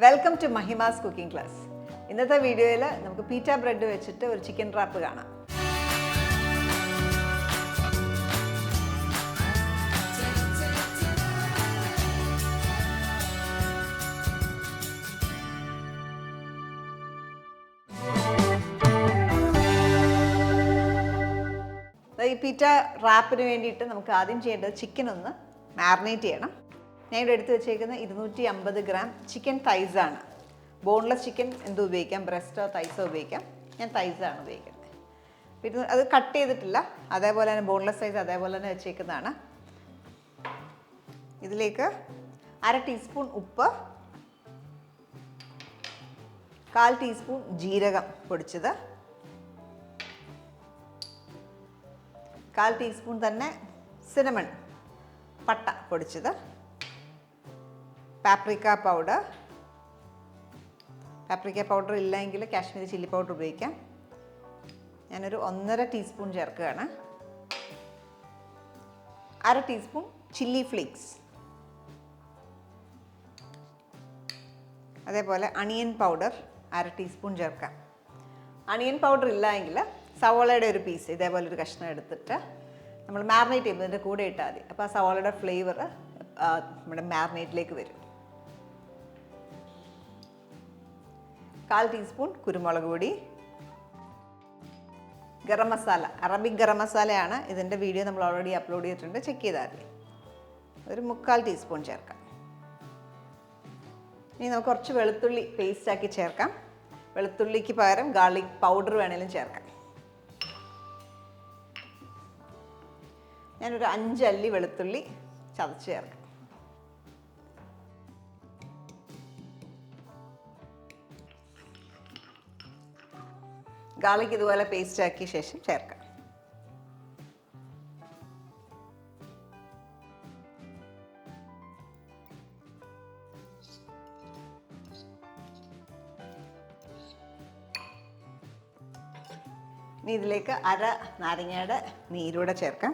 Welcome to Mahimas cooking class. ഇന്നത്തെ വീഡിയോയിൽ നമുക്ക് പീറ്റ ബ്രെഡ് വെച്ചിട്ട് ഒരു ചിക്കൻ റാപ്പ് കാണാം. ഈ പീറ്റ റാപ്പിന് വേണ്ടിയിട്ട് നമുക്ക് ആദ്യം ചെയ്യേണ്ടത് ചിക്കൻ ഒന്ന് മാരിനേറ്റ് ചെയ്യണം. ഞാൻ ഇവിടെ എടുത്ത് വെച്ചേക്കുന്ന 250 ഗ്രാം ചിക്കൻ തൈസ് ആണ്. ബോൺലെസ് ചിക്കൻ എന്ത് ഉപയോഗിക്കാം, ബ്രസ്റ്റോ തൈസോ ഉപയോഗിക്കാം. ഞാൻ തൈസാണ് ഉപയോഗിക്കുന്നത്. പിന്നെ അത് കട്ട് ചെയ്തിട്ടില്ല, അതേപോലെ തന്നെ ബോൺലെസ് സൈസ് അതേപോലെ തന്നെ വെച്ചേക്കുന്നതാണ്. ഇതിലേക്ക് 1/2 ടീസ്പൂൺ ഉപ്പ്, 1/4 ടീസ്പൂൺ ജീരകം പൊടിച്ചത്, 1/4 ടീസ്പൂൺ തന്നെ സിനമൺ പട്ട പൊടിച്ചത്, പാപ്രിക്ക പൗഡർ ഇല്ലെങ്കിൽ കാശ്മീരി ചില്ലി പൗഡർ ഉപയോഗിക്കാം. ഞാനൊരു 1.5 ടീസ്പൂൺ ചേർക്കുകയാണ്. 1/2 ടീസ്പൂൺ ചില്ലി ഫ്ലേക്സ്, അതേപോലെ അണിയൻ പൗഡർ 1/2 ടീസ്പൂൺ ചേർക്കാം. അണിയൻ പൗഡർ ഇല്ല എങ്കിൽ സവോളയുടെ ഒരു പീസ് ഇതേപോലെ ഒരു കഷ്ണം എടുത്തിട്ട് നമ്മൾ മാരിനേറ്റ് ചെയ്യുമ്പോൾ ഇതിൻ്റെ കൂടെ ഇട്ടാൽ മതി. അപ്പോൾ ആ സവോളയുടെ ഫ്ലേവർ നമ്മുടെ മാരിനേറ്റിലേക്ക് വരും. 1/4 ടീസ്പൂൺ കുരുമുളക് പൊടി, ഗരം മസാല, അറബിക് ഗരം മസാലയാണ്. ഇതിൻ്റെ വീഡിയോ നമ്മൾ ഓൾറെഡി അപ്ലോഡ് ചെയ്തിട്ടുണ്ട്, ചെക്ക് ചെയ്താൽ മതി. ഒരു 3/4 ടീസ്പൂൺ ചേർക്കാം. ഇനി നമുക്ക് കുറച്ച് വെളുത്തുള്ളി പേസ്റ്റാക്കി ചേർക്കാം. വെളുത്തുള്ളിക്ക് പകരം ഗാർലിക് പൗഡർ വേണേലും ചേർക്കാം. ഞാനൊരു 5 അല്ലി വെളുത്തുള്ളി ചതച്ച് ചേർക്കാം. ഗാർലിക് ഇതുപോലെ പേസ്റ്റ് ആക്കിയ ശേഷം ചേർക്കാം. ഇനി ഇതിലേക്ക് 1/2 നാരങ്ങയുടെ നീരൂടെ ചേർക്കാം.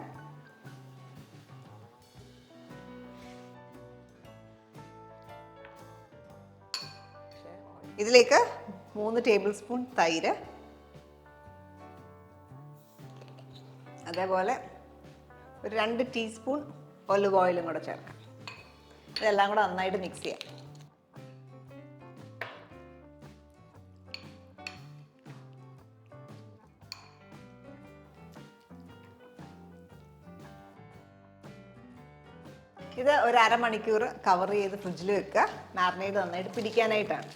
ഇതിലേക്ക് 3 ടേബിൾ സ്പൂൺ തൈര്, അതേപോലെ ഒരു 2 ടീസ്പൂൺ ഒലിവ് ഓയിലും കൂടെ ചേർക്കാം. ഇതെല്ലാം കൂടെ നന്നായിട്ട് മിക്സ് ചെയ്യാം. ഇത് ഒരു 1/2 മണിക്കൂർ കവർ ചെയ്ത് ഫ്രിഡ്ജിൽ വെക്കുക. മാരിനേറ്റ് നന്നായിട്ട് പിടിക്കാനായിട്ടാണ്.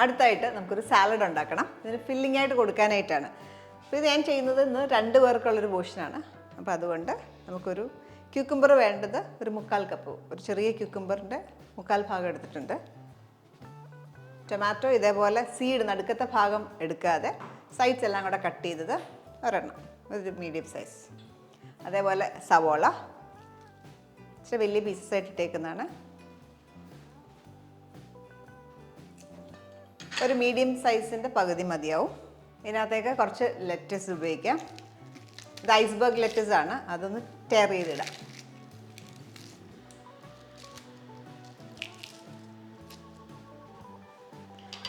അടുത്തായിട്ട് നമുക്കൊരു സാലഡ് ഉണ്ടാക്കണം. ഇതിന് ഫില്ലിംഗ് ആയിട്ട് കൊടുക്കാനായിട്ടാണ്. അപ്പോൾ ഇത് ഞാൻ ചെയ്യുന്നത് ഇന്ന് 2 പേർക്കുള്ളൊരു പോർഷനാണ്. അപ്പോൾ അതുകൊണ്ട് നമുക്കൊരു ക്യൂക്കുംബർ വേണ്ടത് ഒരു 3/4 കപ്പ്, ഒരു ചെറിയ ക്യൂക്കുംബറിൻ്റെ 3/4 ഭാഗം എടുത്തിട്ടുണ്ട്. ടൊമാറ്റോ ഇതേപോലെ സീഡ് നടുക്കത്തെ ഭാഗം എടുക്കാതെ സൈഡ്സ് എല്ലാം കൂടെ കട്ട് ചെയ്തത് ഒരെണ്ണം, ഒരു മീഡിയം സൈസ്. അതേപോലെ സവോള ഇച്ചിരി വലിയ പീസസ് ആയിട്ട് ഇട്ടേക്കുന്നതാണ്. ഒരു മീഡിയം സൈസിൻ്റെ പകുതി മതിയാവും. ഇതിനകത്തേക്ക് കുറച്ച് ലെറ്റസ് ഉപയോഗിക്കാം. ഇത് ഐസ്ബർഗ് ലെറ്റസ് ആണ്, അതൊന്ന് ടയർ ചെയ്തിടാം.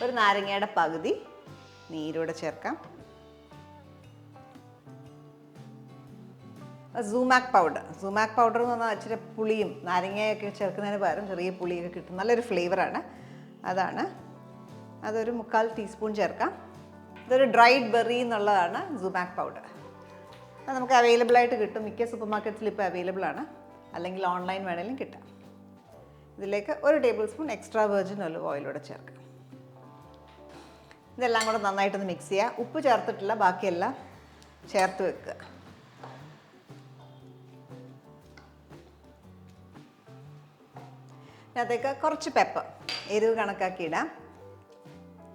ഒരു നാരങ്ങയുടെ പകുതി നീരൂടെ ചേർക്കാം. സുമാക് പൗഡർ എന്ന് പറഞ്ഞാൽ ഇച്ചിരി പുളിയും നാരങ്ങയൊക്കെ ചേർക്കുന്നതിന് പകരം ചെറിയ പുളിയൊക്കെ കിട്ടും, നല്ലൊരു ഫ്ലേവറാണ്. അതൊരു 3/4 ടീസ്പൂൺ ചേർക്കാം. ഇതൊരു ഡ്രൈഡ് ബെറി എന്നുള്ളതാണ് സുമാക് പൗഡർ. അത് നമുക്ക് അവൈലബിൾ ആയിട്ട് കിട്ടും. മിക്ക സൂപ്പർ മാർക്കറ്റ്സിൽ ഇപ്പോൾ അവൈലബിൾ ആണ്, അല്ലെങ്കിൽ ഓൺലൈൻ വേണമെങ്കിലും കിട്ടാം. ഇതിലേക്ക് 1 tablespoon extra virgin olive ഓയിലൂടെ ചേർക്കാം. ഇതെല്ലാം കൂടെ നന്നായിട്ടൊന്ന് മിക്സ് ചെയ്യുക. ഉപ്പ് ചേർത്തിട്ടില്ല, ബാക്കിയെല്ലാം ചേർത്ത് വെക്കുക. അതിനകത്തേക്ക് കുറച്ച് പെപ്പർ, എരിവ് കണക്കാക്കി ഇടാം.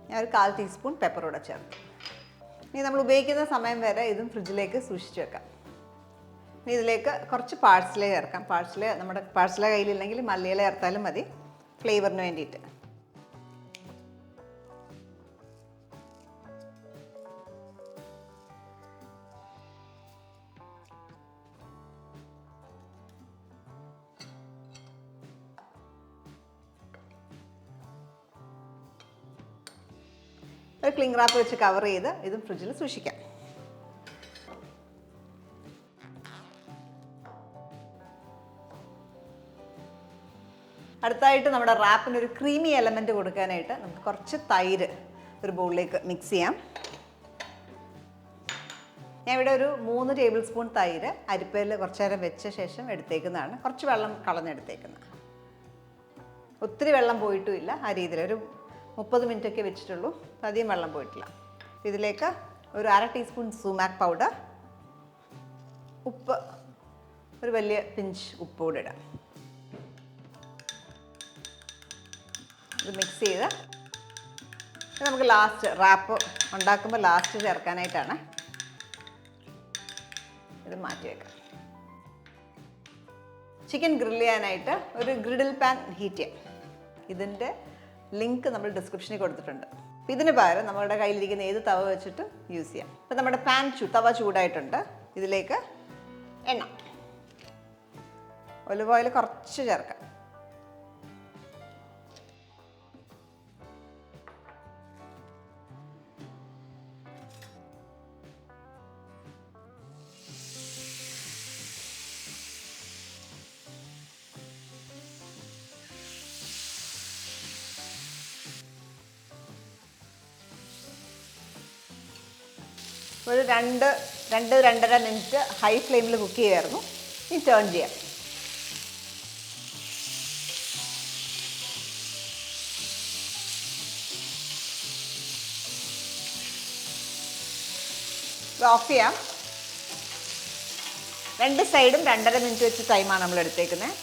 ഞാൻ ഒരു 1/4 ടീസ്പൂൺ പെപ്പർ കൂടെ ചേർക്കും. ഇനി നമ്മൾ ഉപയോഗിക്കുന്ന സമയം വരെ ഇതും ഫ്രിഡ്ജിലേക്ക് സൂക്ഷിച്ച് വെക്കാം. ഇനി ഇതിലേക്ക് കുറച്ച് പാഴ്സ്ലേ ചേർക്കാം. നമ്മുടെ പാഴ്സ്ല കയ്യിലില്ലെങ്കിൽ മല്ലിയില ചേർത്താലും മതി, ഫ്ലേവറിന് വേണ്ടിയിട്ട്. ഒരു ക്ലിംഗ് റാപ്പ് വെച്ച് കവർ ചെയ്ത് ഇതും ഫ്രിഡ്ജിൽ സൂക്ഷിക്കാം. അടുത്തായിട്ട് നമ്മുടെ റാപ്പിന് ഒരു ക്രീമി എലമെൻറ്റ് കൊടുക്കാനായിട്ട് നമുക്ക് കുറച്ച് തൈര് ഒരു ബൗളിലേക്ക് മിക്സ് ചെയ്യാം. ഞാൻ ഇവിടെ ഒരു 3 ടേബിൾ സ്പൂൺ തൈര് അരിപ്പയിൽ കുറച്ച് നേരം വെച്ച ശേഷം എടുത്തേക്കുന്നതാണ്. കുറച്ച് വെള്ളം കളഞ്ഞെടുത്തേക്കുന്നത്. ഒത്തിരി വെള്ളം പോയിട്ടുമില്ല. ആ രീതിയിൽ ഒരു 30 മിനിറ്റൊക്കെ വെച്ചിട്ടുള്ളൂ. അധികം വെള്ളം പോയിട്ടില്ല. ഇതിലേക്ക് ഒരു 1/2 ടീസ്പൂൺ സുമാക് പൗഡർ, ഉപ്പ്, ഒരു വലിയ പിഞ്ച് ഉപ്പ് കൂടെ ഇടാം. ഇത് മിക്സ് ചെയ്ത് നമുക്ക് ലാസ്റ്റ് റാപ്പ് ഉണ്ടാക്കുമ്പോൾ ലാസ്റ്റ് ചേർക്കാനായിട്ടാണ്. ഇത് മാറ്റി വെക്കാം. ചിക്കൻ ഗ്രില്ല് ചെയ്യാനായിട്ട് ഒരു ഗ്രിഡിൽ പാൻ ഹീറ്റ് ചെയ്യാം. ഇതിൻ്റെ ലിങ്ക് നമ്മൾ ഡിസ്ക്രിപ്ഷനിൽ കൊടുത്തിട്ടുണ്ട്. ഇതിന് പകരം നമ്മുടെ കയ്യിലിരിക്കുന്ന ഏത് തവ വെച്ചിട്ട് യൂസ് ചെയ്യാം. ഇപ്പം നമ്മുടെ തവ ചൂടായിട്ടുണ്ട്. ഇതിലേക്ക് എണ്ണ, ഒലിവ് ഓയിൽ കുറച്ച് ചേർക്കാം. ഒരു 2-2.5 മിനിറ്റ് ഹൈ ഫ്ലെയിമിൽ കുക്ക് ചെയ്യുമായിരുന്നു. ഇനി ടേൺ ചെയ്യാം. ഇത് ഓഫ് ചെയ്യാം. 2 സൈഡും 2.5 മിനിറ്റ് വെച്ച് ടൈമാണ് നമ്മൾ എടുത്തേക്കുന്നത്.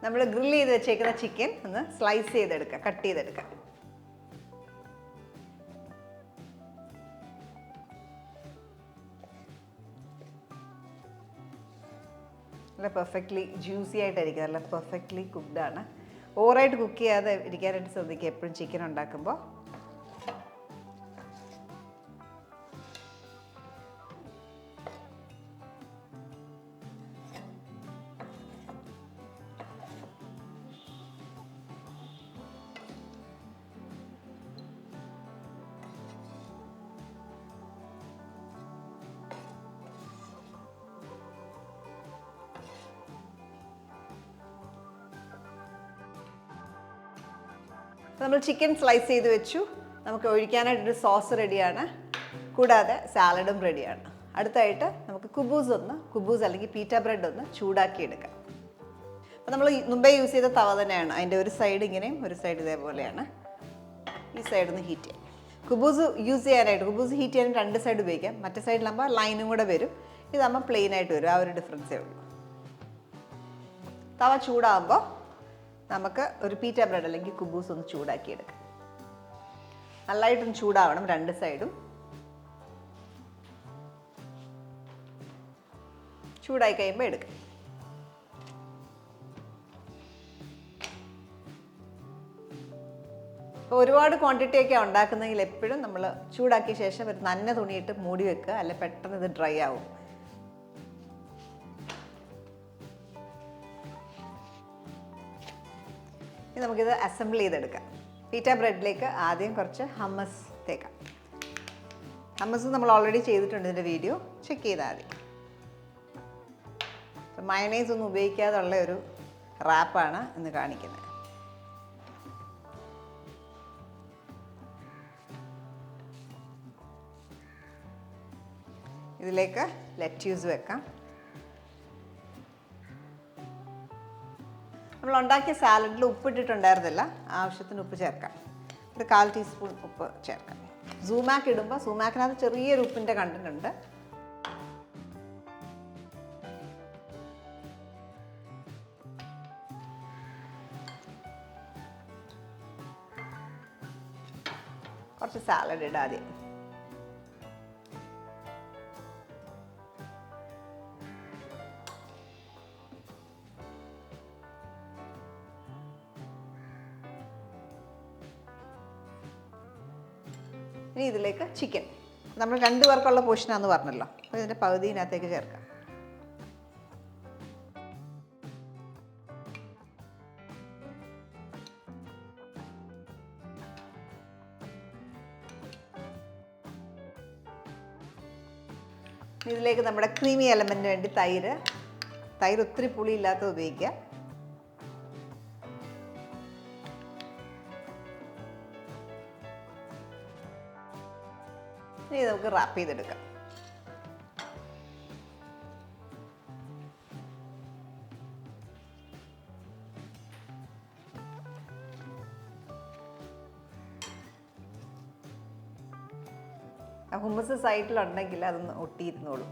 നമ്മൾ ഗ്രില്ല് ചെയ്ത് വെച്ചേക്കുന്ന ചിക്കൻ ഒന്ന് സ്ലൈസ് ചെയ്തെടുക്കുക, കട്ട് ചെയ്തെടുക്കുക. നല്ല പെർഫെക്റ്റ്ലി ജ്യൂസി ആയിട്ടായിരിക്കും. നല്ല പെർഫെക്റ്റ്ലി കുക്ക്ഡാണ്. ഓവറായിട്ട് കുക്ക് ചെയ്യാതെ ഇരിക്കാനായിട്ട് ശ്രദ്ധിക്കുക എപ്പോഴും ചിക്കൻ ഉണ്ടാക്കുമ്പോൾ. നമ്മൾ ചിക്കൻ സ്ലൈസ് ചെയ്ത് വെച്ചു. നമുക്ക് ഒഴിക്കാനായിട്ടൊരു സോസ് റെഡിയാണ്. കൂടാതെ സാലഡും റെഡിയാണ്. അടുത്തായിട്ട് നമുക്ക് കുബൂസ് അല്ലെങ്കിൽ പീറ്റ ബ്രെഡ് ഒന്ന് ചൂടാക്കി എടുക്കാം. അപ്പോൾ നമ്മൾ മുമ്പേ യൂസ് ചെയ്ത തവ തന്നെയാണ്. അതിൻ്റെ ഒരു സൈഡ് ഇങ്ങനെയും ഒരു സൈഡ് ഇതേപോലെയാണ്. ഈ സൈഡ് ഒന്ന് ഹീറ്റ് ചെയ്യാം. കുബൂസ് ഹീറ്റ് ചെയ്യാൻ 2 സൈഡ് ഉപയോഗിക്കാം. മറ്റേ സൈഡിലാകുമ്പോൾ ലൈനും കൂടെ വരും. ഇതാകുമ്പോൾ പ്ലെയിൻ ആയിട്ട് വരും. ആ ഒരു ഡിഫറൻസേ ഉള്ളൂ. തവ ചൂടാകുമ്പോൾ നമുക്ക് ഒരു പീറ്റ ബ്രെഡ് അല്ലെങ്കിൽ കുബൂസ് ഒന്ന് ചൂടാക്കി എടുക്കാം. നല്ലതായിട്ടൊന്ന് ചൂടാവണം 2 സൈഡും. ചൂടായി കഴിയുമ്പോൾ എടുക്കാം. ഇപ്പോൾ ഒരുപാട് ക്വാണ്ടിറ്റി ഒക്കെ ഉണ്ടാക്കുന്നെങ്കിൽ എപ്പോഴും നമ്മൾ ചൂടാക്കിയ ശേഷം ഒരു നനഞ്ഞ തുണിയിട്ട് മൂടി വെക്കുക. അല്ലെ പെട്ടെന്ന് ഇത് ഡ്രൈ ആവും. ഇനി നമുക്കിത് അസംബിൾ ചെയ്തെടുക്കാം. പീറ്റ ബ്രെഡിലേക്ക് ആദ്യം കുറച്ച് ഹമ്മസ് തേക്കാം. ഹമ്മസ് നമ്മൾ ഓൾറെഡി ചെയ്തിട്ടുണ്ട്. ഇതിൻ്റെ വീഡിയോ ചെക്ക് ചെയ്താൽ മതി. മയണൈസ് ഒന്നും ഉപയോഗിക്കാതുള്ള ഒരു റാപ്പാണ് ഇന്ന് കാണിക്കുന്നത്. ഇതിലേക്ക് ലെറ്റ്യൂസ് വെക്കാം. നമ്മൾ ഉണ്ടാക്കിയ സാലഡിൽ ഉപ്പിട്ടിട്ടുണ്ടായിരുന്നില്ല. ആവശ്യത്തിന് ഉപ്പ് ചേർക്കാം. ഒരു 1/4 ടീസ്പൂൺ ഉപ്പ് ചേർക്കാം. സുമാക് ഇടുമ്പോൾ സുമാക്കിനകത്ത് ചെറിയൊരു ഉപ്പിൻ്റെ കണ്ടന്റ് ഉണ്ട്. കുറച്ച് സാലഡ് ഇടാം ആദ്യം. ഇനി ഇതിലേക്ക് ചിക്കൻ. നമ്മൾ 2 പേർക്കുള്ള പോർഷനാണെന്ന് പറഞ്ഞല്ലോ, അപ്പോൾ ഇതിൻ്റെ പകുതി ഇതിനകത്തേക്ക് ചേർക്കാം. ഇതിലേക്ക് നമ്മുടെ ക്രീമി എലമെൻറ്റിന് വേണ്ടി തൈര് ഒത്തിരി പുളിയില്ലാത്തത് ഉപയോഗിക്കുക. ഇനി നമുക്ക് റാപ്പ് ചെയ്തെടുക്കാം. ഹുമ്മസ് സൈഡിലുണ്ടെങ്കിൽ അതൊന്ന് ഒട്ടിയിരുന്നോളൂ.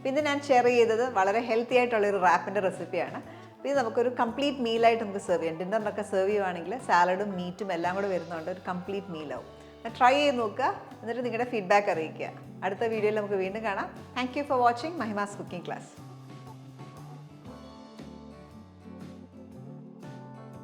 പിന്നെ ഞാൻ ഷെയർ ചെയ്തത് വളരെ ഹെൽത്തി ആയിട്ടുള്ളൊരു റാപ്പിൻ്റെ റെസിപ്പിയാണ്. ഇത് നമുക്കൊരു കംപ്ലീറ്റ് മീലായിട്ട് നമുക്ക് സെർവ് ചെയ്യാം. ഡിന്നറിനൊക്കെ സെർവ് ചെയ്യുവാണെങ്കിൽ സാലഡും മീറ്റും എല്ലാം കൂടെ വരുന്നതുകൊണ്ട് ഒരു കംപ്ലീറ്റ് മീലാവും. ട്രൈ ചെയ്ത് നോക്കുക, എന്നിട്ട് നിങ്ങളുടെ ഫീഡ്ബാക്ക് അറിയിക്കുക. അടുത്ത വീഡിയോയിൽ നമുക്ക് വീണ്ടും കാണാം. Thank you for watching Mahima's cooking class.